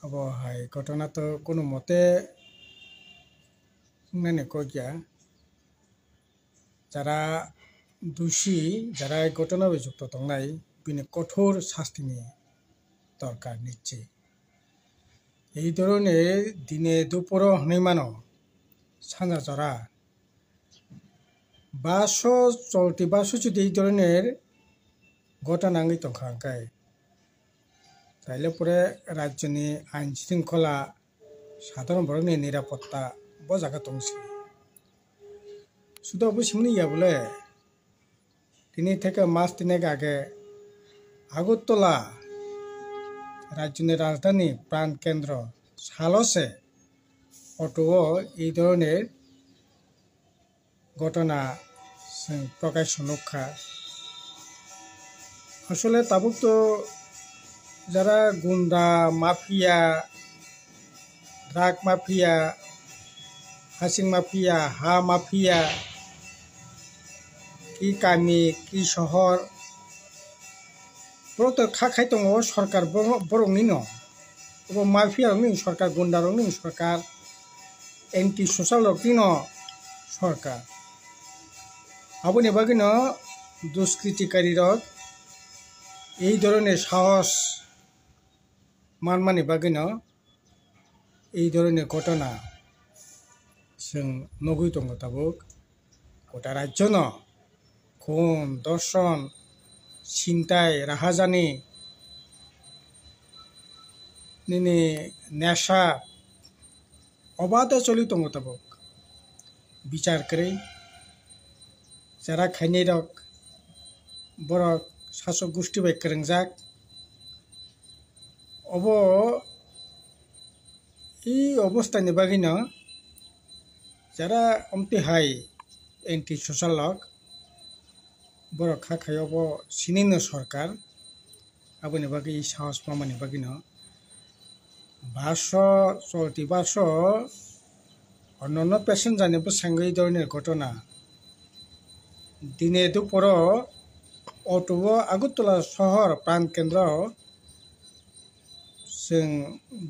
अब हाय घटना तो कोनो मते बुंनानै कइया যারা দোষী যারা এই ঘটনায় যুক্ত দंनाय বিনি কঠোর শাস্তিনি দরকার নিচ্ছে এই ধরনের দিনে দুপুর হনৈমানো সানা জরা 500 চলতি 500 যদি এই ধরনের ঘটনা আঙ্গি তংখাঙ্কাই তাইলে পরে রাজ্যনি আইন শৃঙ্খলা সাধারণ বরংনি নিরাপত্তা বজাকা তংসি শুধু অবশ্যই ইয়া বলে তিনি থেকে মাস তিনেক আগে আগরতলা রাজ্যের রাজধানী প্রাণ কেন্দ্র সালসে অটো এই ধরনের ঘটনা প্রকাশ নক্ষা আসলে তাবুক তো যারা গুন্ডা মাফিয়া ড্রাগ মাফিয়া হাসিং মাফিয়া হা মাফিয়া কি গামি কি শহর তো খাখাই দङ সরকার বরংনি ন মাফিয়া রংনি সরকার গুন্ডা রংনি সরকার এন্টি সোশ্যাল রংনি ন সরকার আবনি বাগিন দুষ্কৃতিকারী রক এই ধরনের সাহস মানমানি বাগিন এই ধরনের ঘটনা जों नगुइ दङ ताबुक गोटा राज्य न খুন দর্শন ছিনতাই রাহাজানি নিনি নেশা অবাধে চলি দङ ताबुक বিচার করে যারা খাইনি রক বরক শাসক গোষ্ঠী বাই করংজাক অব এই অবস্থানি বাগিন যারা অমতি হাই এন্টি সোশ্যাল লক বড় খাখায়ব সিনিন সরকার আবনি বাকি সাহস মামানি বাগিন 500 চলতি 500 অন্যান্য প্যাসেঞ্জারনিবো সঙ্গে এই ধরনের ঘটনা দিনে দুপুর অটো আগরতলা শহর প্রাণ কেন্দ্র जों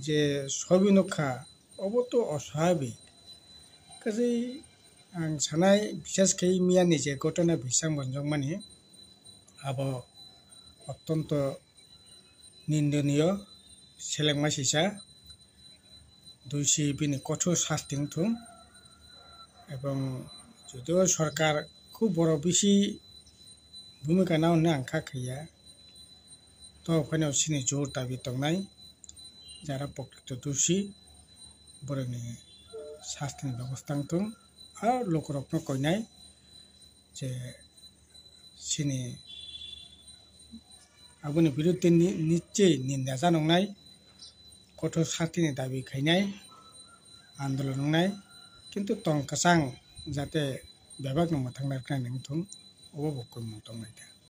যে ছবি নক্ষা অবো তো অস্বাভাবিক কাজে आं सानाय बिसेसकै मियानि जे घटना बिसां बंजों माने आबो अत्यंत निंदनीय सेलेंमा सिसा दोषी बिनि कठोर शास्ति थुं एवं যদিও সরকার খুব বড় বেশি ভূমিকা নাও না আংখা খাইয়া তো ওখানে সিনি জোর দাবি দंनाय যারা প্রকৃত দোষী বরনি শাস্তিनि ব্যবস্থা থুं আর লোকরত্ন কইনাই যে সিনি আবুনি বিরুদ্ধে নিশ্চয়ই নিন্দা জানাंनाय কঠোর শাস্তিनि দাবি খাইনাই আন্দোলন নংনাই কিন্তু তংকাসাং যাতে বেবাক নমথাंनाय খাইनाय থুं অববকই মতংनाय